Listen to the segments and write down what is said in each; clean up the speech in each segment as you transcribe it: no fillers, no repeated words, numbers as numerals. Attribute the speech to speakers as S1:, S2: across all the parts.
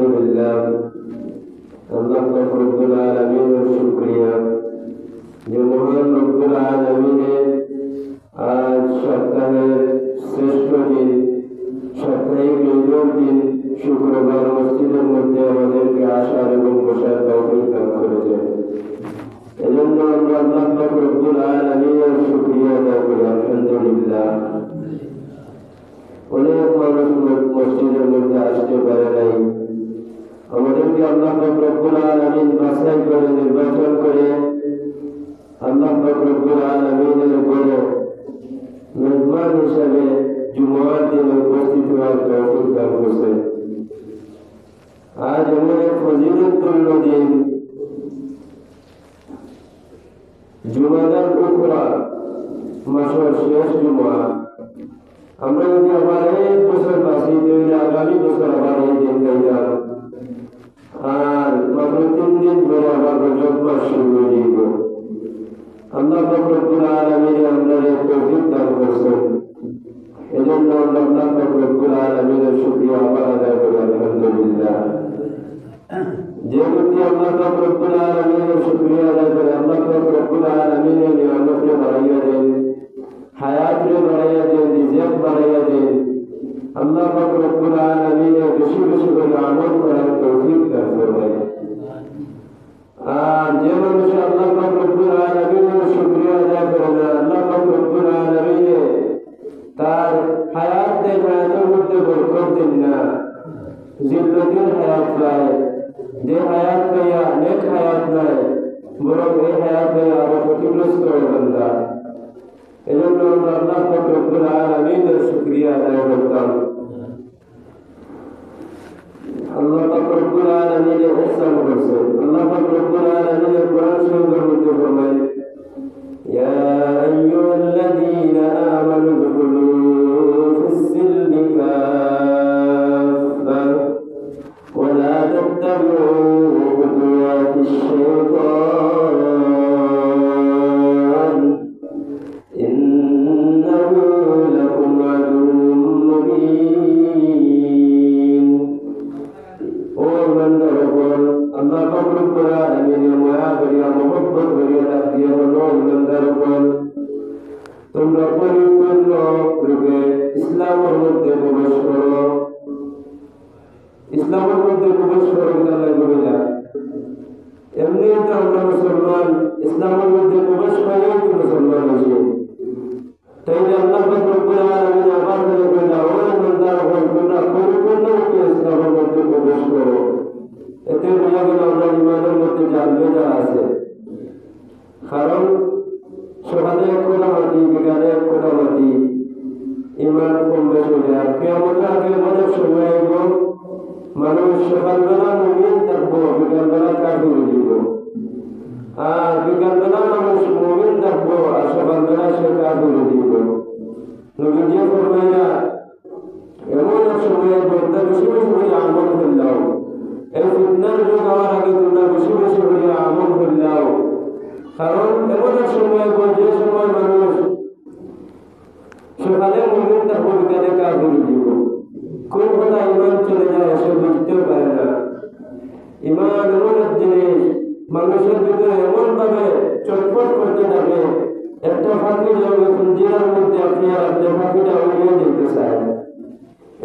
S1: আলহামদুলিল্লাহ আল্লাহ পাক রব্বুল আলামিনের শুকরিয়া যে মহান রব্বুল আলামিনের আজ সপ্তাহের শ্রেষ্ঠ দিন সাপ্তাহিক ঈদের দিন শুক্রবার মসজিদের মধ্যে আমাদেরকে আসার এবং বসার তৌফিক দান করেছেন। এজন্য আমরা আল্লাহ পাক রব্বুল আলামিনের শুকরিয়া আদায় করি আলহামদুলিল্লাহ। অনেক মানুষ মসজিদের মধ্যে আসতে পারে নাই, আমাদেরকে আল্লাহ পাক রব্বুল আলামিন বাছাই করে নির্বাচন করে আল্লাহ পাক রব্বুল আলামিনের উপরে মেহমান হিসাবে জুমার দিনে উপস্থিত হওয়ার তৌফিক দান করেছেন। আজ এমন এক ফজিলতপূর্ণ দিন, জুমাদার উখরা, মাসের শেষ জুমা। আমরা যদি আবার এক বছর বাঁচি তাহলে আগামী বছর আবার এই দিন যাইতাম, আর মাত্র 3 দিন পরে আবার রজব মাস শুরু হয়ে যাব। আল্লাহ পাক রব্বুল আলামিন আমাদের তৌফিক দান করেছেন। এজন্য আমরা আল্লাহ পাক রব্বুল আলামিনের শুকরিয়া আবার আদায় করি আলহামদুলিল্লাহ। যে ব্যক্তি আল্লাহ পাক রব্বুল আলামিনের শুকরিয়া আদায় করে, আল্লাহ পাক রব্বুল আলামিনের নিয়ামতকে বাড়াইয়া দেন, হায়াতকে বাড়াইয়া দেন, রিজিক বাড়াইয়া দেন। আল্লাহ পাক রব্বুল আলামিনের বেশি বেশি করে আমল করার তৌফিক দান করবেন। আর যে মানুষ আল্লাহ পাক রব্বুল আলামিনের শুকরিয়া আদায় করে না, আল্লাহ পাক রব্বুল আলামিন তার হায়াত দেন, হায়াতের মধ্যে বরকত দেন না, জিন্দেগির হায়াত পায়। যে হায়াত পাইয়া নেক হায়াত নয়, বরং এই হায়াত পাইয়া আরো ক্ষতিগ্রস্ত হয় বান্দা। এজন্য আমরা আল্লাহ পাক রব্বুল আলামিনের শুকরিয়া আদায় করতাম। আল্লাহ পাক রব্বুল আলামিন ইহসান করেছেন। আল্লাহ পাক রব্বুল আলামিন কোরআন শরীফের মধ্যে ফরমায়, ইয়া আইয়ুহাল্লাযীনা আমানু দুখুলু ফিস-সিলমি কাফা ওয়া লা তাত্তাবিউ খুতুওয়াতিশ শাইতান ইন্নাহু লাকুম আদুউম মুবিন। ও ইমানদারগণ, আল্লাহ পাক রব্বুল আলামিনের মায়া করিয়া মহব্বত করিয়া ডাক দিয়া বলো, ইমানদারগণ, তোমরা পরিপূর্ণ রূপে ইসলামের মধ্যে প্রবেশ করো। ইসলামের মধ্যে প্রবেশ করো তাহলে বলিলা এমনি তো আমরা মুসলমান, ইসলামের মধ্যে প্রবেশ করেই তো মুসলমান হয়েছি। তাইলে আল্লাহ পাক রব্বুল আলামিন আবার বলেন, ও ইমানদারগণ, তোমরা পরিপূর্ণ রূপে ইসলামের মধ্যে প্রবেশ করো। এতে বোঝা গেল আমরা ইমানের মধ্যে জানবে যারা আছে। কারণ সকালে এক কথা মাতি, বিকালে এক কথা মাতি, ইমান কম বেশ হয়ে যায়। কিয়ামতের আগে অনেক সময় আইব, মানুষ সকালবেলা মুমিন থাকবো, বিকালবেলা কাফির হয়ে যাব। আর বিকালবেলা মানুষ মুমিন থাকবো, আর সকালবেলা সে কাফির হয়ে যাব। নবীজি ফরমাইয়া, এমন এক সময় তোমরা বেশি বেশি করে আমল করলাও। এই ফিতনার যুগ হওয়ার আগে তোমরা বেশি বেশি করে আমল করলাও। কারণ এমন এক সময়, যে সময় মানুষ সকালে মুমিন থাকবো, বিকালে কাফির হয়ে যাব। কোন কথা ইমান চলে যায় সে বুঝতেও পারে না। ইমান এমন এক জিনিস, মানুষের ভিতরে এমন ভাবে চটপট করতে থাকে, একটা ফাঁকি যাবে ফঞ্জিরার মধ্যে আপনি আর আপনি ফাঁকিটা উড়িয়ে দিতে চায়।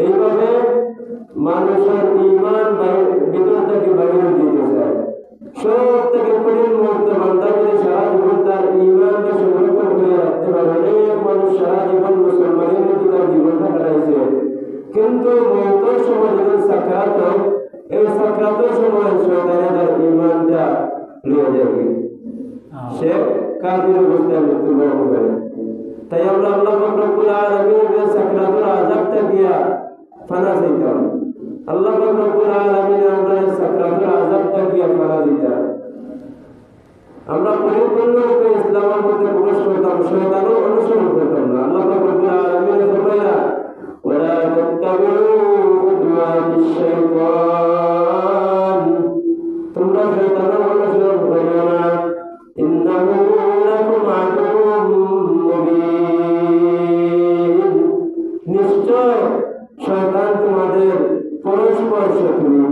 S1: এইভাবে মানুষের ইমান ভিতর থেকে বাইরে দিতে চায়। সব থেকে কঠিন মুহূর্ত বান্দা যদি সারা জীবন তার ইমানকে সংরক্ষণ করে রাখতে পারে। অনেক মানুষ সারা জীবন মুসলমানের মধ্যে তার জীবনটা কাটাইছে, কিন্তু মৌতের সময় যখন সাকরাত হয়, এই সাকরাতের সময় শয়তানে তার ইমানটা নিয়ে যাবে, সে কাফির অবস্থায় মৃত্যুবরণ করে। তাই আমরা আল্লাহ পাক রব্বুল আলামিনের সাকরাতের আযাব থেকে ফানা চাইতাম। আল্লাহ পাক রব্বুল আলামিন আমাদের সাকরাতের আযাব থেকে ফানা দিতেন। আমরা পরিপূর্ণরূপে ইসলামের মধ্যে প্রবেশ করতাম, শয়তানও অনুসরণ করতাম না। আল্লাহ পাক রব্বুল আলামিন ফরমায়া, ولا تتبعوا خطوات الشيطان তোমরা শয়তানের অনুসরণ করিও না, ইন্নাহু লাকুম আদুউম মুবিন। নিশ্চয় শয়তান তোমাদের পরস্পর শত্রু।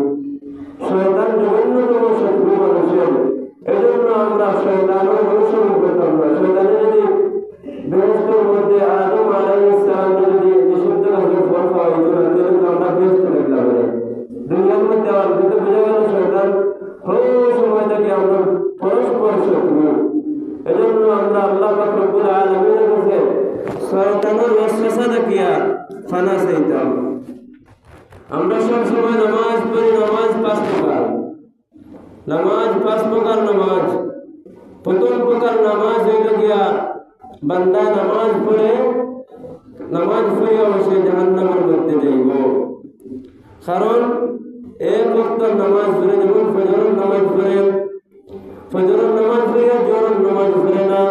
S1: দেওয়াল, কিন্তু বোঝা গেল শয়তান ওই সময় থেকে আমরা পরস্পর শত্রু। এজন্য আমরা আল্লাহ পাক রব্বুল আলামিনের কাছে শয়তানের ওয়াসওয়াসা দেখিয়া ফানা চাইতাম। আমরা সব সময় নামাজ পড়ি, নামাজ 5 প্রকার, নামাজ 5 প্রকার নামাজ। প্রথম প্রকার নামাজ হইল গিয়া বান্দা নামাজ পড়ে সে জাহান্নামের মধ্যে যাইব। কারণ এক ওয়াক্ত নামাজ পড়ে, যেমন ফজরের নামাজ পড়ে, ফজরের নামাজ পড়িয়া জোহরের নামাজ পড়ে না,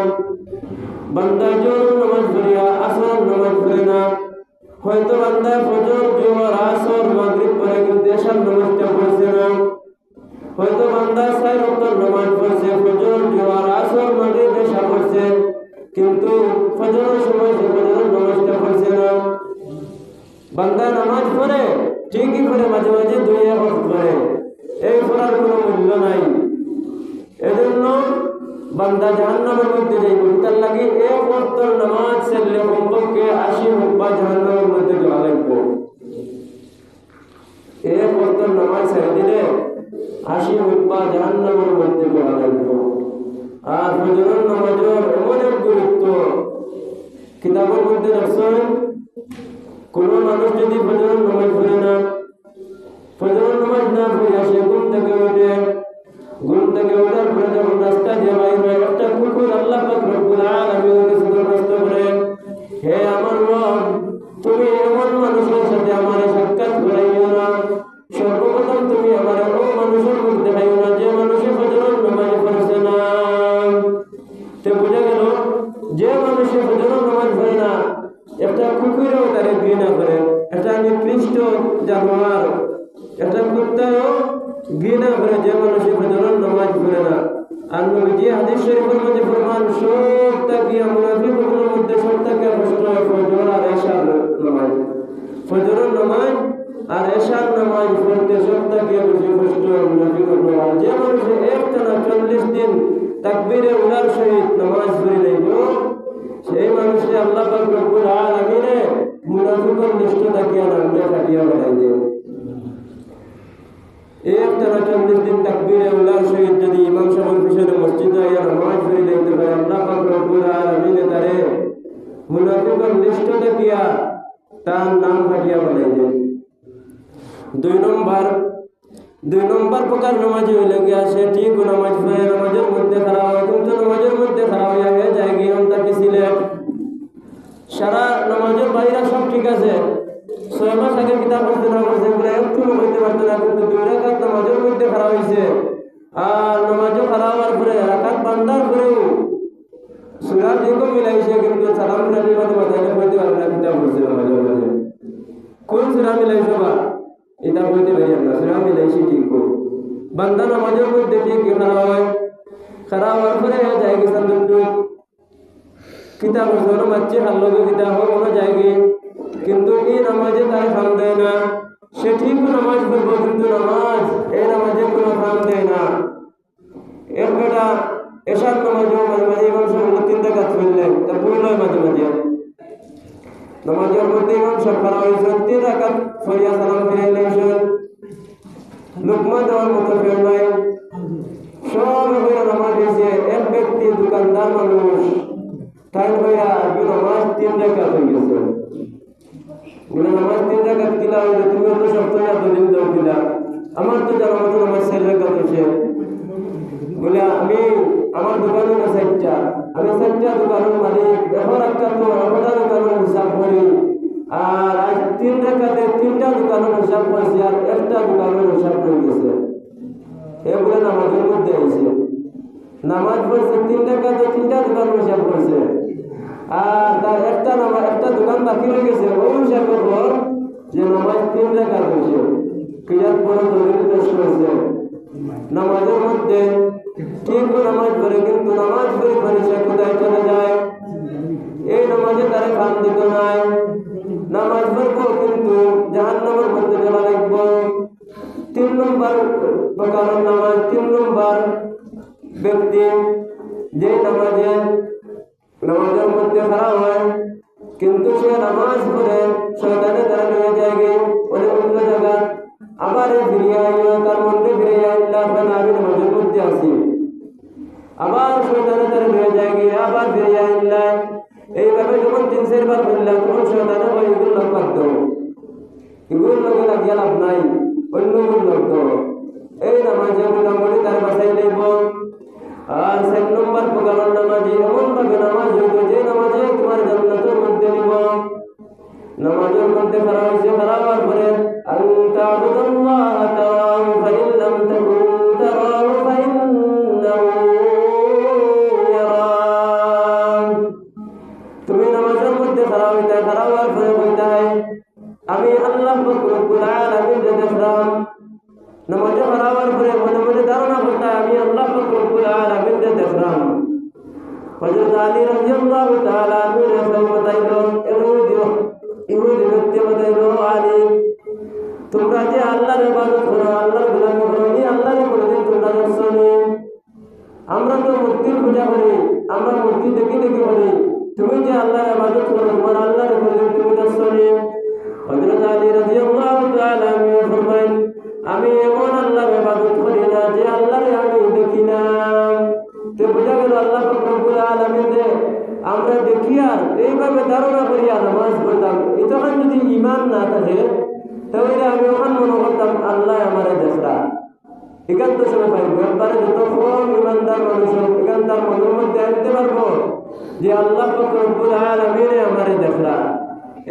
S1: বান্দা জোহরের নামাজ পড়িয়া আসরের নামাজ পড়ে না। হয়তো বান্দা ফজর, জোহর, আসর, মাগরিব পড়ে কিন্তু এশার নামাজটা পড়ছে না। হয়তো বান্দা 4 ওয়াক্তের নামাজ পড়ছে, ফজর, জোহর, আসর, মাগরিব, এশা পড়ছে, কিন্তু ফজরের সময় সে ফজরের নামাজটা পড়ছে না। বান্দা নামাজ পড়ে ঠিকই করে, মাঝে মাঝে 2 ওয়াক্ত পড়ে, এই পড়ার কোনো মূল্য নাই। এজন্য বান্দা জাহান্নামের মধ্যে যাইব। তার লাগে এক ওয়াক্তের নামাজ ছেড়লে কমপক্ষে 80 হুকবা জাহান্নামের মধ্যে যাওয়া লাগবে। এক ওয়াক্তের নামাজ ছেড়ে দিলে 80 হুকবা জাহান্নামের মধ্যে যাওয়া লাগবে। আর ফজরের নামাজের এমন এক গুরুত্ব, কিতাবের মধ্যে রাখছেন কোন মানুষ যদি ফজরের নামাজ পড়ে না, ফজরের নামাজ না পড়ে সে ঘুম থেকে ওঠার পরে যখন রাস্তা দিয়ে বাইর হয়, একটা কুকুর আল্লাহ পাক রব্বুল আলামিনের কাছে দরখাস্ত করে, হে আমার রব, তুমি এমন মানুষের সাথে আমার সাক্ষাৎ করাইও না, সর্বপ্রথম তুমি আমার ও মানুষের মুখ দেখাইও না যে মানুষের ফজরের নামাজ পড়ছে না। তো বোঝা গেল যে মানুষের ফজরের নামাজ পড়ে না, একটা কুকুরও তারে ঘৃণা করে, একটা নিকৃষ্ট জানোয়ার, একটা কুত্তাও ঘৃণা করে যে মানুষের ফজরের নামাজ পড়ে না। আর নবীজি হাদিস শরীফের মধ্যে ফরমান, সব তাকিয়া মুনাফিকদের মধ্যে সব তাকিয়া কষ্ট হয় ফজর আর এশার নামাজ। ফজরের নামাজ আর এশার নামাজ পড়তে সব তাকিয়া বেশি কষ্ট হয় মুনাফিকদের নামাজ। যে মানুষে একটানা 40 দিন তাকবীরে উলার সহিত নামাজ পড়ে নেব, সেই মানুষকে আল্লাহ পাক রব্বুল আলামিনে মুনাফিকের লিস্ট তাকিয়া নামটা কাটিয়া বানাই দেন। একটানা 40 দিন তাকবীরে উলার সহিত যদি ইমাম সাহেবের পিছনে মসজিদে আইয়া নামাজ পড়ে যাইতে পারে, আল্লাহ পাক রব্বুল আলামিনে তারে মুনাফিকের লিস্ট তাকিয়া তার নাম কাটিয়া বানাই দেন। 2 নম্বর প্রকার নামাজি হইলে গিয়া সে ঠিক নামাজ পড়ে, নামাজের মধ্যে খারাপ হয়, কিন্তু নামাজের মধ্যে খারাপ হইয়া হয়ে যায় গিয়ে তাকে সিলেট সারা নামাজের বাইরে সব ঠিক আছে, 6 মাস আগে কিতাব পড়তে না পড়ছে বলে একটু হইতে পারতো না, কিন্তু 2 রাকাত নামাজের মধ্যে খারাপ হয়েছে। আর নামাজও খারাপ হওয়ার পরে রাকাত বান্দার পরেও সূরা যেগুলো মিলাইছে, কিন্তু সালাম ফিরানোর মধ্যে বাধাই না পড়তে পারবে না, কিতাব পড়ছে নামাজের মধ্যে কোন সূরা মিলাইছে বা এটা বলতে পারি আমরা, সূরা মিলাইছি ঠিক বান্দা নামাজের মধ্যে ঠিক খারাপ হয়, খারাপ হওয়ার পরে যায় গেছেন দুটো কিতাব পড়ছে বাচ্চে ভালো কিতাব হয় কোনো জায়গায়, কিন্তু এই নামাজে তার কাম দেয় না। সে ঠিক নামাজ পড়বো, কিন্তু এই নামাজে কোনো কাম দেয় না। এক বেটা এশার নামাজেও মাঝে মাঝে ইমাম সাহেব 3 রাকাত পড়লেন, তা ভুল হয় মাঝে মাঝে নামাজের মধ্যে ইমাম সাহেব খারাপ হয়েছেন, 3 রাকাত পড়িয়া সালাম ফিরাই লাইছেন, লুকমা দেওয়ার মতো ফের নাই, সব হইয়া নামাজ হয়েছে। এক ব্যক্তি দোকানদার মানুষ তাই হইয়া নামাজ 3 রাকাত হয়ে গেছে, বলে নামাজ 3 রাকাত দিলা হইলে তুমি তো সপ্তাহে দলিল দাও দিলা, আমার তো জানা মতো নামাজ 4 রাকাত হয়েছে। বলে আমার দোকানে না 4টা, আমি 4টা দোকানের মালিক, এখন একটা তো 8টা দোকানের হিসাব করি, আর আজ 3 রাকাতে 3টা দোকানের হিসাব করছি, আর একটা দোকানের হিসাব হয়ে গেছে। এগুলো নামাজের মধ্যে আইছে, নামাজ পড়ছে 3 রাকাতে 3টা দোকানের হিসাব করছে, আর তার একটা দোকান বাকি রয়ে গেছে, ওই হিসাবের পর যে নামাজ 3 রাকাত হয়েছে। ক্রিয়াত বড় দলিল পেশ করেছে নামাজের মধ্যে ঠিক নামাজ পড়ে, কিন্তু নামাজ পড়ে সে কোথায় চলে যায়, এই নামাজে তারা কাম দিত নাই। নামাজ পড়বো কিন্তু জাহান্নামের মধ্যে চলা লাগবো। 3 নম্বর প্রকারের নামাজ, 3 নম্বর ব্যক্তি যে নামাজের মধ্যে খারাপ হয়, কিন্তু সে নামাজ পড়ে শয়তানে তারা নিয়ে যায় অনেক অন্য জায়গা, আবার ফিরে আইও, তার মধ্যে ফিরে আইলা আমি নামাজের মধ্যে আছি, আবার শয়তানে তার হয়ে যায় গিয়ে আবার ফিরে আইলা। এইভাবে যখন 3-4 বার করলাম তখন শয়তানে হয় এগুলো লোক বাদ দাও, এগুলো লোকে লাগিয়ে লাভ নাই, অন্য লোক দাও। এই নামাজে মোটামুটি তার বাসায় নেব। আর 4 নম্বর প্রকারের নামাজি এমন ভাবে নামাজ হইতো যে নামাজে তোমার জান্নাতের মধ্যে নিব। নামাজের মধ্যে খারাপ হয়েছে, খারাপ হওয়ার পরে আনতা আবুদুল্লাহ তাআলা ফাইন লাম তাকুন তারাহু ফাইন্নাহু ইয়ারাক। তুমি নামাজের মধ্যে খারাপ হইতে, খারাপ হওয়ার পরে কইতে আমি আল্লাহ রব্বুল আলামিন দেখলাম। নামাজে খারাপ হওয়ার পরে মনে মনে ধারণা করতে আমি আল্লাহ রব্বুল আলামিন দেখলাম। হযরত আলী রাদিয়াল্লাহু তাআলা আনহু রাসূল বতাইলো, ইহুদি ব্যক্তি বতাইলো, আলী তোমরা যে আল্লাহর ইবাদত করো, আল্লাহর গোলামি করো, এই আল্লাহর কোনদিন তোমরা দেখছো নি? আমরা তো মূর্তির পূজা করি, আমরা মূর্তি দেখি দেখি করি, তুমি যে আল্লাহর ইবাদত করো তোমার আল্লাহর কোনদিন তুমি দেখছো নি? হযরত আলী রাদিয়াল্লাহু তাআলা আনহু ফরমাইন, আমি এমন আল্লাহর ইবাদত করি না যে আল্লাহরে আমি দেখি না। তো বুঝা গেল আল্লাহ রব্বুল আলামিন আমরা দেখি আর এইভাবে ধারণা করিয়া নামাজ পড়তাম। তখন যদি ঈমান না থাকে তাহলে আমি ওখান মনে করতাম আল্লাহ আমারে দেখরা। এখান তো সময় পাইব একবারে যত কম ইমানদার মানুষ এখান তার মনের মধ্যে আনতে পারবো যে আল্লাহ রব্বুল আলামিন আমারে দেখরা।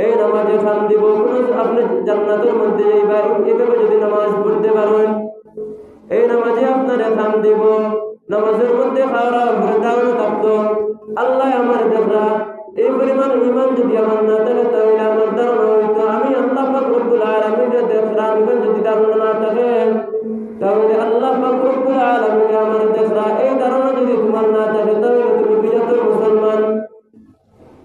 S1: এই নামাজে খান দিব কোনো আপনি জান্নাতের মধ্যে যাইবা, এভাবে যদি নামাজ পড়তে পারেন এই নামাজে আপনার খান দিব। নামাজের মধ্যে খাওয়ার ধারণা থাকতো আল্লাহ আমার দেখরা। এই পরিমাণ ঈমান যদি আমার না থাকে তাহলে আমার ধারণা হইতো আমি আল্লাহ পাক রব্বুল আলামিনের দেখরা। ঈমান যদি ধারণা না থাকে তাহলে আল্লাহ পাক রব্বুল আলামিন আমার দেখরা। এই ধারণা যদি তোমার না থাকে তাহলে তুমি বিজাতের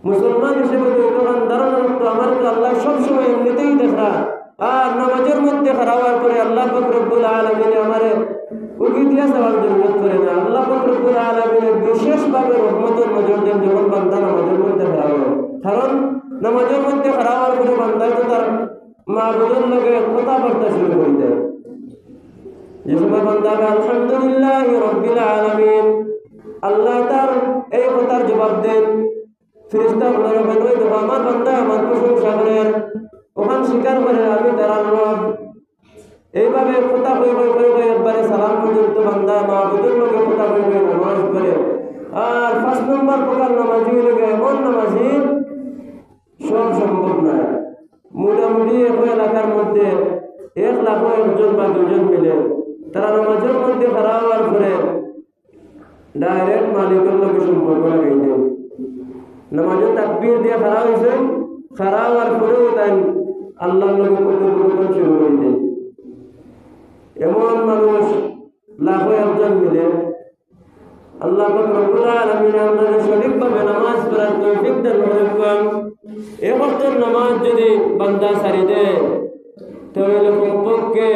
S1: মুসলমান হিসেবে তখন ধারণা রাখতো আমার তো আল্লাহ সবসময় এমনিতেই দেখরা। আর নামাজের মধ্যে খারাপ হওয়ার পরে আল্লাহ পাক রব্বুল আলামিন আমারে উকি দিয়া যাওয়ার জরুরত করে না। আল্লাহ পাক রব্বুল আলামিনের বিশেষভাবে রহমতের নজর দেন যখন বান্দা নামাজের মধ্যে খারাপ হয়। কারণ নামাজের মধ্যে খারাপ হওয়ার পরে বান্দা তো তার মাবুদের লগে কথাবার্তা শুরু করে দেয়। যে সময় বান্দা আলহামদুলিল্লাহ রাব্বিল আলামিন, আল্লাহ তার এই কথার জবাব দেন। ফেরেশতা বলে ওই দেখো আমার বান্দা আমার প্রশংসা করেন, ওখান স্বীকার করে আমি তার রব। এইভাবে কথা কই একবারে সালাম পর্যন্ত বান্দা মাবুদের লগে কথা কই নামাজ পড়ে। আর 5 নম্বর প্রকার নামাজি হইলে এমন নামাজি সব সম্ভব নয়। মোটামুটি এলাকার মধ্যে 1 লাখ একজন বা 2 জন মিলে তারা নামাজের মধ্যে খারাপ হওয়ার পরে ডাইরেক্ট মালিকের লগে সম্পর্ক লাগাই দেয়। নামাজের তাকবীর দিয়ে খারাপ হয়েছে, খারাপ হওয়ার পরেও তাই আল্লাহর লগে কথোপকথন শুরু করে দেয়। এমন মানুষ লাখো একজন মিলে। আল্লাহ পাক রব্বুল আলামিন আমাদের সঠিকভাবে নামাজ পড়ার তৌফিক দান করুন। এই ওয়াক্তের নামাজ যদি বান্দা ছাড়ি দেয় তাহলে কমপক্ষে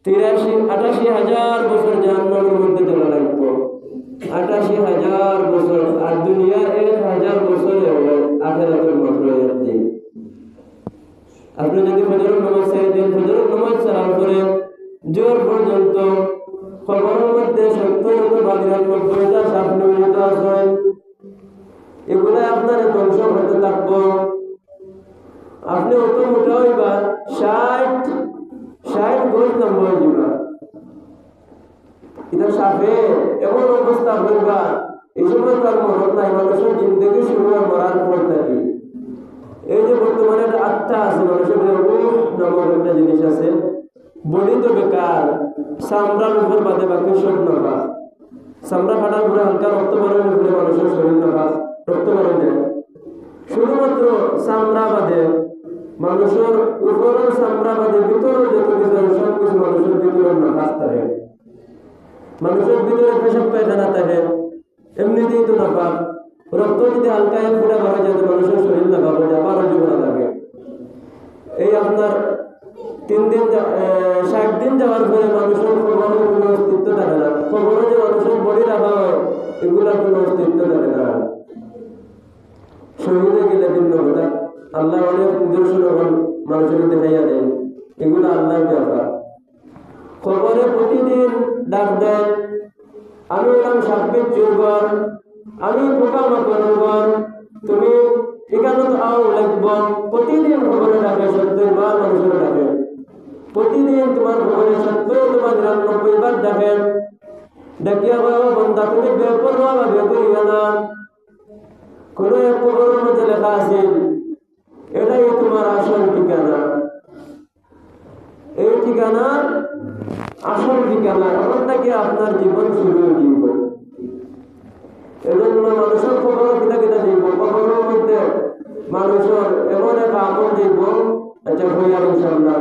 S1: 88,000 বছর জাহান্নামের মধ্যে চলা লাগবে। 88,000 বছর। আর দুনিয়ার 1,000 বছরে আখিরাতের মাত্র একদিন। আপনি যদি ফজরের নামাজ ছেড়ে দেন, ফজরের নামাজ ছাড়ার পরে জোর পর্যন্ত কবরের মধ্যে 70 বাদিরাত 90টা সাপ নিয়মিত আছেন, এগুলো আপনার ধ্বংস করতে থাকবো। আপনি অত মোটা হইবা 60 গোজ লম্বা হয়ে যাবা। এটা সাপে এমন অবস্থা হইবা এই সময় তার মরণ নাই। মানুষের জিন্দগি শুরু হয় মরার পর থাকি। এই যে বর্তমানে একটা আত্মা আছে মানুষের নামক একটা জিনিস আছে, বডি তো বেকার, চামড়ার উপর বাদে বাকি সব নাফা। চামড়া ফাটার পরে হালকা রক্ত বাড়ানোর উপরে মানুষের শরীর নাফা রক্ত বাড়ানো যায়। শুধুমাত্র চামড়া বাদে মানুষের উপরের চামড়া বাদে ভিতরের যত কিছু সব কিছু মানুষের ভিতরের নাফাস থাকে। মানুষের ভিতরে পেশাব পায়খানা থাকে, এমনিতেই তো নাফা। রক্ত যদি হালকা এক ফুটা বাড়া যায় মানুষের শরীর নাফা হয়ে যায়, আবারও জীবনা থাকে। এই আপনার 60 দিন যাওয়ার পরে মানুষের খবরের কোনো অস্তিত্ব থাকে না। খবরে যে মানুষের বডি রাখা হয় এগুলার কোনো অস্তিত্ব থাকে না। শহীদে গেলে ভিন্ন কথা। আল্লাহ অনেক নিদর্শন মানুষের দেখাইয়া দেন। এগুলো আল্লাহর ব্যাপার। খবরে প্রতিদিন ডাক দেয়, আমি এলাম 26 যুগর, আমি পোকামাকড়, তুমি এখানে আও লাগব। প্রতিদিন খবরে ডাকে, 70 বার মানুষের ডাকে। প্রতিদিন তোমার খবরে 70 তোমার 99 বার ডাকে। ডাকিয়া বলো, বন্ধা তুমি বেপরোয়া বা বেপরিয়া না। কোন এক খবরের মধ্যে লেখা আছে, এটাই তোমার আসল ঠিকানা। এই ঠিকানা আসল ঠিকানা, এখন থেকে আপনার জীবন শুরু দিব। এজন্য মানুষের খবর কিতা কিতা দিব, খবরের মধ্যে মানুষের এমন এক আমল দিব, আচ্ছা হইয়া ইনশাআল্লাহ।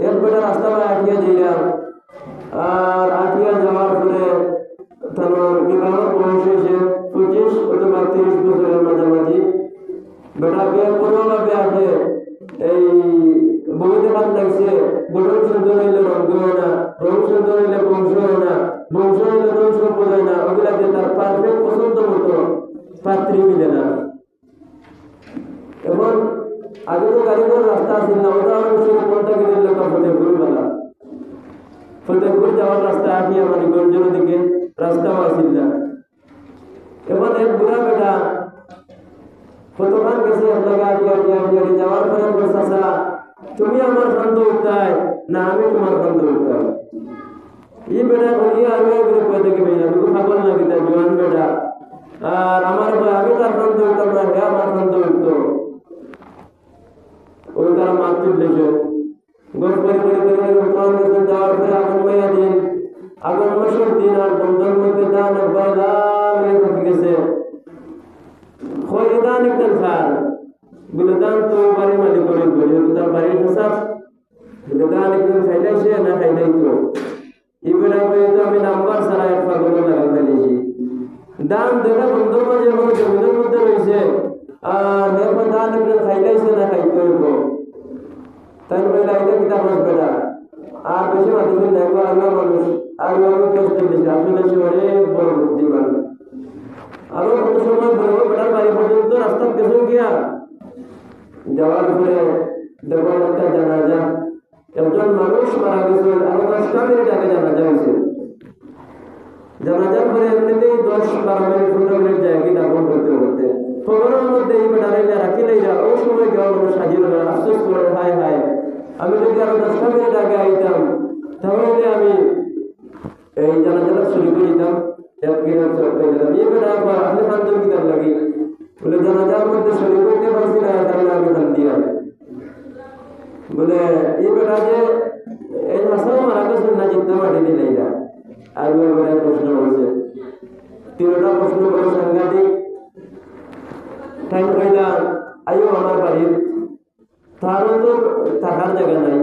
S1: এরপরে রাস্তা পায় আটিয়া যাইলাম, আর আটিয়া যাওয়ার পরে তার বিবাহ বয়স হয়েছে 25 অথবা 30 বছরের মাঝামাঝি। বেটা বিয়ে কোনোভাবে আছে, এই বই দেখান লাগছে, গঠন সুন্দর হইলে রঙ্গ হয় না, রং সুন্দর হইলে বংশ হয় না, বংশ হইলে রং সম্পদ হয় না। ওগুলা দিয়ে তার পারফেক্ট পছন্দ মতো পাত্রী মিলে না। এখন আগে তো গাড়িঘর রাস্তা আসছিল না, উদাহরণস্বরূপ কোনটা গেলে লোক ফতেপুর বেলা, ফতেপুর যাওয়ার রাস্তা আটিয়া মানিকগঞ্জের দিকে রাস্তাও আসছিল না। এখন এক বুড়া বেটা কতক্ষণ গেছে আপনাকে আটিয়া যাওয়ার পরে চাচা, তুমি আমার খান্ত উঠতাই না আমি তোমার খান্ত উঠতাম? এই বেটা বলিয়া আমি কয়ে থেকে পেয়ে যাবো, খাবার না কিতা জোয়ান বেটা, আর আমার আমি তার খান্ত উঠতাম না, হে আমার খান্ত উঠতো। ওই তারা মাছ তুললেছে, গোল করে যাওয়ার পরে আগুন মাইয়া দিন, আগুন মাসের দিন, আর বন্ধন মধ্যে দান একবার দান গেছে। দান একদম খান বলে, দান তো বাড়ির মালিক করে, যেহেতু তার বাড়ির ফেসাদ, দান একদম খাইলাইছে না খাইলাই তো। এবারে তো আমি নাম্বার ছাড়া এক পাগল লাগাই ফেলেছি। দান দেখা বন্ধুর মাঝে এখন জমিনের মধ্যে রয়েছে, আর দেখো দান একদম খাইলাইছে না খাইতে হইব। তাই বলে এটা কিতাব আসবে না, আর বেশি মানুষ দেখবো আরো মানুষ আরো আমি কেস দিয়েছি। আসলে সে অনেক বড় বুদ্ধিমান। আরো কত সময় বলবো, বেটার বাড়ি পর্যন্ত রাস্তা গেছেন গিয়া যাওয়ার পরে দেখো একটা জানাজা, একজন মানুষ মারা গেছে, আরো 10টা মিনিট আগে জানাজা হয়েছে। জানাজার পরে এমনিতেই 10-12 মিনিট 15 মিনিট যায় কি দাপন করতে করতে খবরের মধ্যে এই বেটারে রাখি নাই যা। ওই সময় কেউ মানুষ হাজির হয়, আফসোস করে, হায় হায় আমি যদি আরো 10টা মিনিট আগে আইতাম তাহলে আমি এই জানাজাটা শুরু করে দিতাম। এই বেটা আপনি খান্ত কিতাব লাগি বলে, জানাজার মধ্যে শুরু করতে পারছি না, তাহলে আমি খান দিয়া বলে, এই বেটা যে এই হাসাও মারা গেছেন না, চিন্তা মাটি দিলে এটা। আর বেটা প্রশ্ন বলছে, 3টা প্রশ্ন করে সাংঘাতিক। তাই কইলাম, আইও আমার বাড়ির, তারও তো থাকার জায়গা নাই,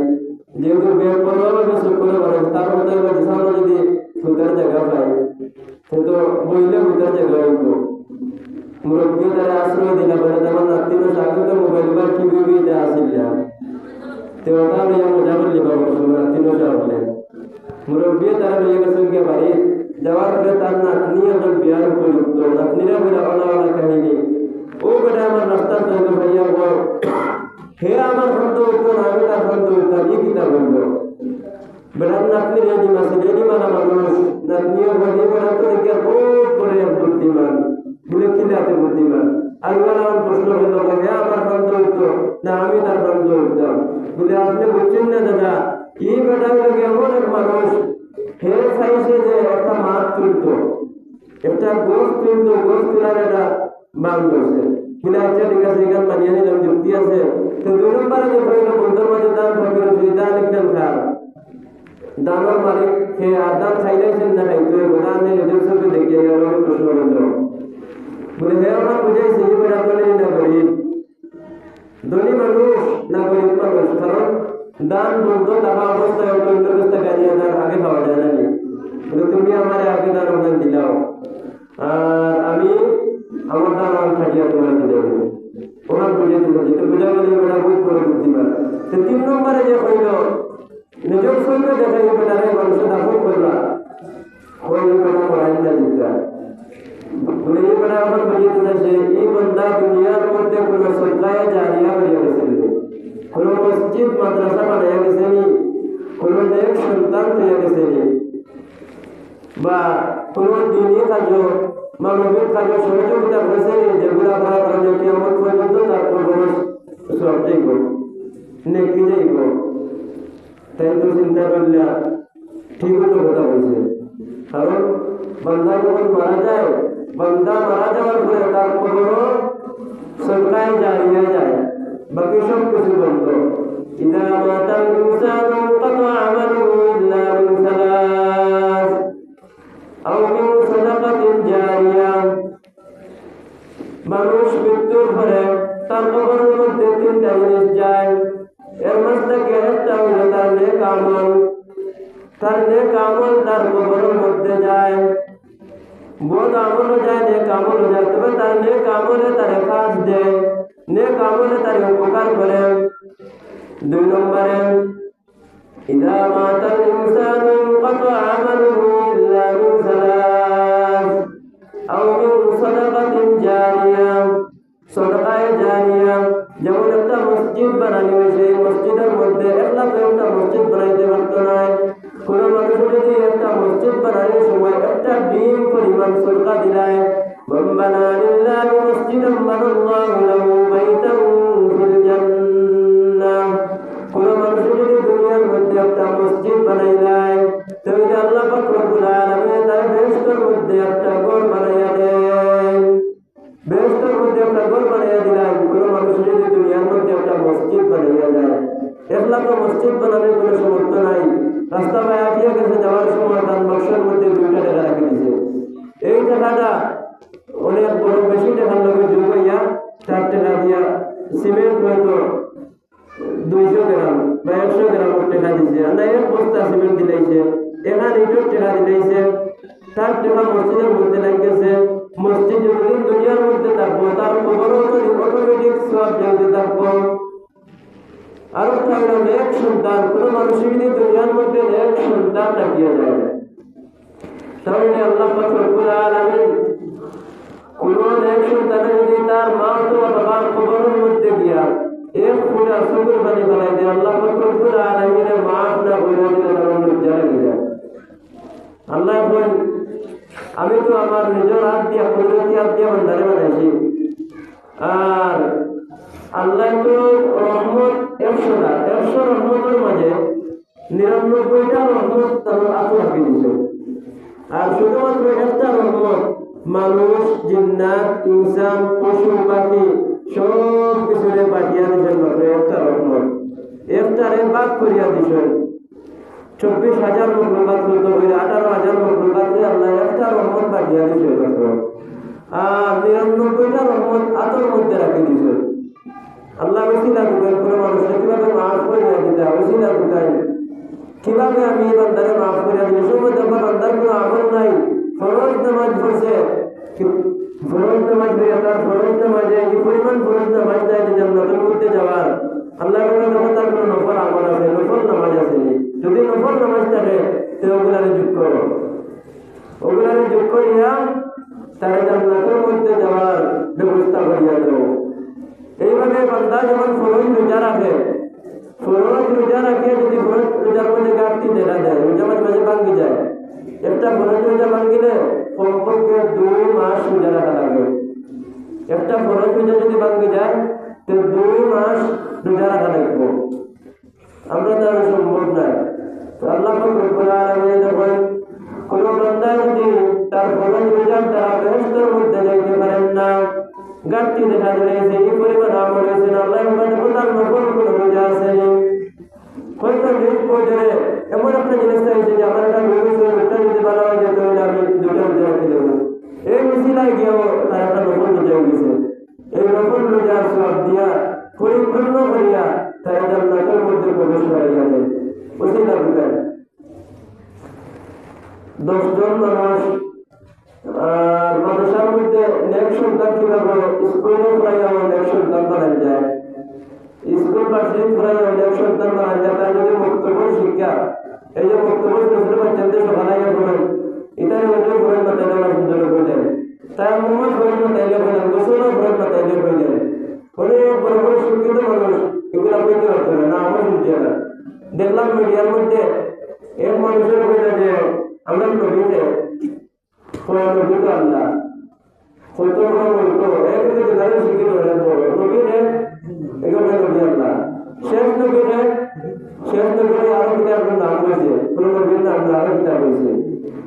S1: যেহেতু বের করবে চুপ করে বলে, তার মধ্যে সামনে যদি ভূতার জায়গা পাই সে তো বইলে ভূতার জায়গা হইব। মুরব্বী তারা আশ্রয় দিলা বলে, আমার নাতির আগে তো মোবাইল বা টিভি আসিল না, তো ওটা লইয়া মজা করলি বাবু নাতির বলে। মুরব্বী তারা লইয়া গেছেন গিয়ে বাড়ি, যাওয়ার পরে তার নাতনি এখন বিয়ার উপযুক্ত, নাতনিরা বলে অনা কাহিনী। ও বেটা আমার রাস্তার তৈরি ভাইয়া বল, হে আমার খান্ত উঠতো না, আমি তার খান্ত উঠতাম, এই কিতাব বললো। বেটার নাতনি রেডিম আছে, রেডিমানা মানুষ, নাতনিও বলি বেটা তো দেখে খুব করে বুদ্ধিমান, বলে কিলাতে বুদ্ধিমান। আর আমার প্রশ্ন করলো, হে আমার খান্ত উঠতো না, আমি তার খান্ত উঠতাম। বলে আপনি বুঝছেন না দাদা, এই বেটা লোক এমন এক মানুষ, হে চাইছে যে একটা মাছ তুলতো, একটা গোস তুলতো, গোস তোলার একটা বান করছে। বলে আচ্ছা ঠিক আছে, এখানে মানিয়ে নিলাম, যুক্তি আছে। তো 2 নম্বরে যে হইল বন্ধুর মাঝে দান ফকির হচ্ছে, দান একদম খার দানের মালিক সে আর দান খাইলাইছেন না খাইতে হইব, দান নেই নিজের চোখে দেখিয়ে আমাকে প্রশ্ন করলো। বলে হে আমার বুঝাইছে, এই বেটা ধনী না গরিব, ধনী মানুষ না গরিব মানুষ, কারণ দান বলতো টাকা অবস্থায় অন্য অবস্থা গাড়িয়ে দান আগে খাওয়া যায় না। কিন্তু তুমি আমার আগে দান ওখানে দিলাও, আর আমি আমার দান আমি খাটিয়া তোমার দিলে ওখান বুঝিয়ে দিল, যেটা বোঝা গেলে বেটা বহুত বড় বুদ্ধিমান। 3 নম্বরে যে হইল নিজের সঙ্গে দেখা এই বেটারে মানুষের দাফন করলা, ওই বেটা পড়াই না জিতা বলে, এই বেটা আমার বুঝিয়ে চাইছে, এই বন্ধা দুনিয়ার মধ্যে কোনো সরকারে জারিয়া করিয়া গেছিল, কোনো মসজিদ মাদ্রাসা বানাইয়া সন্তান হয়ে গেছে বা কোনো দিনই কাজ মানবিক কাজ সহযোগিতা করেছে যেগুলো করার কারণে কিয়ামত পর্যন্ত তার পরবর্তী সব যাইব নেকি যাইব। তাই তো চিন্তা করলে ঠিকই তো কথা বলছে। কারণ বান্দা যখন মারা যায়, বান্দা মারা যাওয়ার পরে তার কবরও সরকায় জারিয়া যায়, বাকি সব কিছু বন্ধ। ইদা মাতাল ইনসানু ইনকাতা আমালুহু ইল্লা মিন সালাস আও মিন সাদাকাতিন জারিয়া। মানুষ মৃত্যুর পরে তার কবরের মধ্যে তিনটা জিনিস যায়। এর মধ্যে একটা হইল তার নেক আমল। তার নেক আমল তার কবরের মধ্যে যায়। বদ আমলও যায়, নেক আমলও যায়। তবে তার নেক আমলে তার কাজ দেয়, নেক আমলে তার উপকার করে। 2 নম্বরে ইদা মাতাল ইনসানু ইনকাতা আমালুহু ইল্লা মিন সালাস আও মিন সাদাকাতিন জারিয়া। সদকায়ে জারিয়া যেমন একটা মসজিদ বানানো হয়েছে, মসজিদের মধ্যে একটা মসজিদ বানাইতে পারতো না। কোন মানুষ যদি একটা মসজিদ বানানোর সময় একটা ডিম পরিমাণ সদকা দিলায়, মান বানা লিল্লাহি মসজিদান বানাল্লাহু লাহু বাইতান ফিল জান্নাহ। কোন মানুষ যদি দুনিয়ার মধ্যে একটা মসজিদ বানাইলায়, তাহলে আল্লাহ পাক রব্বুল আলামিন তার বেহেশতের মধ্যে একটা ঘর বানাইয়া দেন। বেহেশতের মধ্যে একটা ঘর বানাইয়া দিলেন। কোন মানুষ যদি দুনিয়ার মধ্যে একটা মসজিদ বানাইয়া যায়, একলা তো মসজিদ বানানোর কোনো সামর্থ্য নাই। রাস্তা বাইরে দিয়ে গেছে, যাওয়ার সময় তার বাক্সের মধ্যে 2টা টাকা রাখি দিছে। এই টাকাটা অনেক বড় বেশি টাকার লোকের যোগ হইয়া 4 টাকা দিয়া সিমেন্ট হয়তো 200 গ্রাম বা 100 গ্রাম টাকা দিছে, আর না 1 বস্তা সিমেন্ট দিলাইছে, এখানে ইটের টাকা দিলাইছে। 4 টাকা মসজিদের মধ্যে লাগিয়েছে। মসজিদ যতদিন দুনিয়ার মধ্যে থাকবো, তার কবরও অটোমেটিক সব যাইতে থাকবো। আর একটা হলো নেক সন্তান। কোনো মানুষ যদি দুনিয়ার মধ্যে নেক সন্তান রাখিয়া যায়, তাহলে আল্লাহ পাক রব্বুল আলামিন কোন নেক সন্তান যদি তার মা অথবা বাবার কবরের মধ্যে গিয়া 1 ফুটা চোখের পানি ফেলাই দেয়, আল্লাহ পাক রব্বুল আলামিনের মাফ না করে দিলে তার লজ্জা লেগে যায়। আল্লাহ বলেন, আমি তো আমার নিজের হাত দিয়া কুদরতি হাত দিয়া বান্দারে বানাইছি, আর আল্লাহ তো রহমত 100 রহমতের মাঝে 99টা রহমত তার আতো রাখি দিছে। আর শুধুমাত্র একটা রহমত মানুষ, জিন্নাত, ইনসান, পশু পাখি সব কিছুরে পাঠিয়ে দিচ্ছেন। মাত্র একটা রহমত, একটারে বাদ করিয়া দিচ্ছেন। 24,000 মখলুকাত হইতে হইলে 18,000 মখলুকাতকে আল্লাহ একটা রহমত পাঠিয়ে দিচ্ছে মাত্র। আর 99টা রহমত আতর মধ্যে রাখি দিচ্ছে। আল্লাহ ওসিলা ঢুকায় কোনো মানুষকে কিভাবে মাফ করিয়া দিতে, ওসিলা ঢুকায় কিভাবে আমি বান্দারে মাফ করিয়া দিই। সময় যখন বান্দার কোনো আমল নাই, ফরজ নামাজ পড়ছে, ফরজ নামাজ পড়ে তার ফরজ নামাজে এই পরিমাণ ফরজ নামাজ দেয় যে জান্নাতের মধ্যে যাওয়ার। আল্লাহ যখন তার কোনো নফল আমল আছে, নফল নামাজ আছে, যদি নফল নামাজ থাকে তো ওগুলারে যোগ করো, ওগুলারে যোগ করিয়া তারা জান্নাতের মধ্যে যাওয়ার ব্যবস্থা করিয়া দেবো। এইভাবে বান্দা যখন ফরজ রোজা রাখে, ফরজ রোজা রাখে, যদি ফরজ রোজার মধ্যে ঘাটতি দেখা যায়, রোজা মাঝে মাঝে ভাঙ্গি যায়, একটা ফরজ রোজা ভাঙ্গিলে কমপক্ষে 2 মাস রোজা রাখা লাগে। একটা ফরজ রোজা যদি ভাঙ্গি যায় তো 2 মাস রোজা রাখা লাগবে। আমরা তো আর সম্ভব নাই। তো আল্লাহ পাক রব্বুল আলামিন বলেন, কোন বান্দা যদি তার ফরজ রোজার দ্বারা বেহেশতের মধ্যে যাইতে পারেন না, ঘাটতি দেখা দিয়েছে, এই পরিমাণ আমল হয়েছে না, আল্লাহ তার নফল কোনো রোজা আছে, হয়তো নিজ পর্যায়ে এমন একটা জিনিস চাইছে যে আমার একটা রোজা যদি ভালো হয়ে যেত, আমি 2টা রোজা রাখি দেবো। এই মিছিলায় গিয়েও তার একটা নফল রোজা গেছে। এই নফল রোজা সব দিয়া পরিপূর্ণ করিয়া তারা জান্নাতের মধ্যে প্রবেশ করাইয়া দেয়। ওসিলা ঢুকায় 10 জন মানুষ মাদ্রাসার মধ্যে নেক সন্তান কিভাবে স্কুলে পড়াইয়া নেক সন্তান বানাই যায়, স্কুল ভার্সিটি পড়াইয়া নেক সন্তান বানাই যায়। তার যদি বক্তব্য শিক্ষা, এই যে বক্তব্য ছোট বাচ্চাদের সকালাইয়া বলেন, ইতারে ওদের ঘরের মাথায় দেওয়া সুন্দর বলেন, তাই মোহাম্মদ ঘরের মাথাইলে বলেন, গোসলের ঘরের মাথাইলে বলেন। অনেক বড় বড় শিক্ষিত মানুষ এগুলা বলতে পারতো না, আমার বুঝছে না। দেখলাম মিডিয়ার মধ্যে এক মানুষের বলে যে আমরা নবীতে কোরআন নবী তো আল্লাহ কত বড় বলতো একদিকে জেনারেল শিক্ষিত হয়ে বড় নবীরে এগুলো নবী আল্লাহ শেষ নবীরে আরো কিতাবের নাম হয়েছে কোন নবীর নাম না আরো কিতাব হয়েছে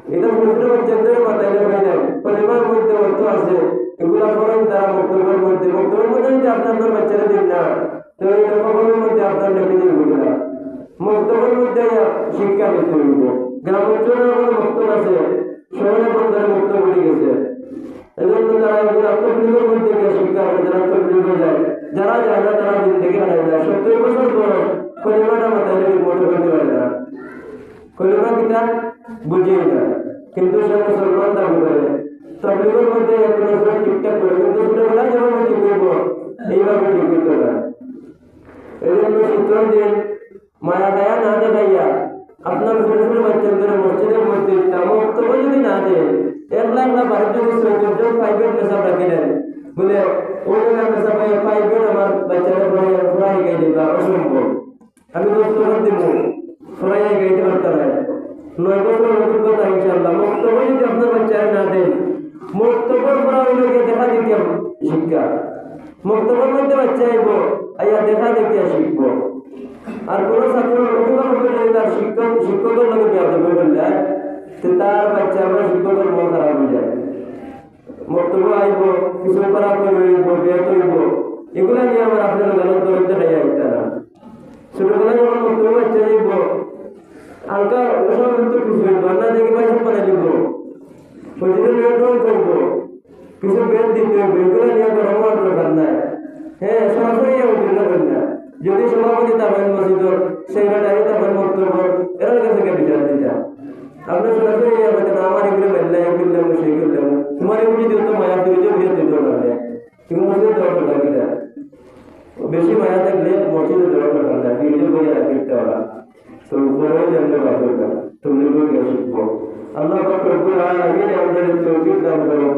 S1: এটা মুসলিম বাচ্চাদের মাথায় লেখা যায় পরিমাণ মধ্যে অর্থ আছে এগুলা করেন তারা বক্তব্যের মধ্যে যদি আপনার বাচ্চারা দিন না তো এই খবরের মধ্যে আপনার লেখে দিন না বক্তব্যের মধ্যে শিক্ষা দিতে হইব গ্রাম অঞ্চলে আমার বক্তব্য আছে শহরে বন্ধের বক্তব্য উঠে গেছে এজন্য তারা এগুলো আত্মবিনিয়োগের মধ্যে গিয়ে শিক্ষা করে যারা আত্মবিনিয়োগ হয়ে যায় যারা যায় না তারা দিন থেকে হারাই যায় 70 বছর পর কলিমাটা মাথায় লেগে মনে করতে পারে না কলিমা কিতা বুঝিয়ে না কিন্তু সে মুসলমান দাবি করে তবলিগের মধ্যে কোনো ঠিকঠাক করে কিন্তু ছোটবেলা যেভাবে ঠিক হইব এইভাবে ঠিক হইতে না এই জন্য সূত্র দিন মায়া দয়া না দেখাইয়া আপনার ছোট ছোট বাচ্চাদের মসজিদের মধ্যে বক্তব্য যদি না দেন 1 লাখ না 12 যদি 14 জন প্রাইভেট পেশা রাখিলেন বলে ওই জায়গায় পেশা পাই প্রাইভেট আমার বাচ্চারা পড়াই গাই দিবা অসম্ভব আমি বক্তব্য দিব পড়াই গাইতে পারতাম না 9 বছর অভিজ্ঞতা ইনশাআল্লাহ বক্তব্য যদি আপনার বাচ্চারা না দেন বক্তব্য পড়া হইলে দেখা দেখিয়া শিক্ষা বক্তব্যের মধ্যে বাচ্চা আইব আইয়া দেখা দেখিয়া শিখব আর কোন ছাত্র অভিভাবক যদি তার শিক্ষকের লগে বেয়াদবি করলে তার বাচ্চা আমরা শিক্ষকের মন খারাপ হয়ে যায় বক্তব্য আইব কিছু খারাপ করে হইব বেয়াদ হইব এগুলা নিয়ে আমার আপনার গালত দরজা খাইয়া আইতা না ছোটবেলায় যখন বক্তব্য বাচ্চা যাইব হালকা ওসব কিন্তু কিছু হইব না দেখে পয়সা বানাই দিব প্রতিদিন নিয়ন্ত্রণ করবো কিছু বেদ দিতে হবে এগুলো নিয়ে আমার দরকার নাই হ্যাঁ সরাসরি উদ্যোগ করেন না যদি সভাপতি তাবেন মসজিদর সেক্রেটারি তাবেন বক্তব্য এর কাছে কে বিচার দিতা আপনি সরাসরি বলতেন আমার এগুলো মেলা এই করলাম সেই করলাম তোমার এগুলি যেহেতু মায়া ফিরে বিরতি দরকার কিন্তু মসজিদ দরকার লাগে না বেশি মায়া থাকলে মসজিদে দরকার না ফিরে বইয়া রাখতে হবে তো উপরে জানতে পারবে না তুমি লোকে শিখবো আল্লাহ পাক রব্বুল আলামিন আমাদের তৌফিক দান করুন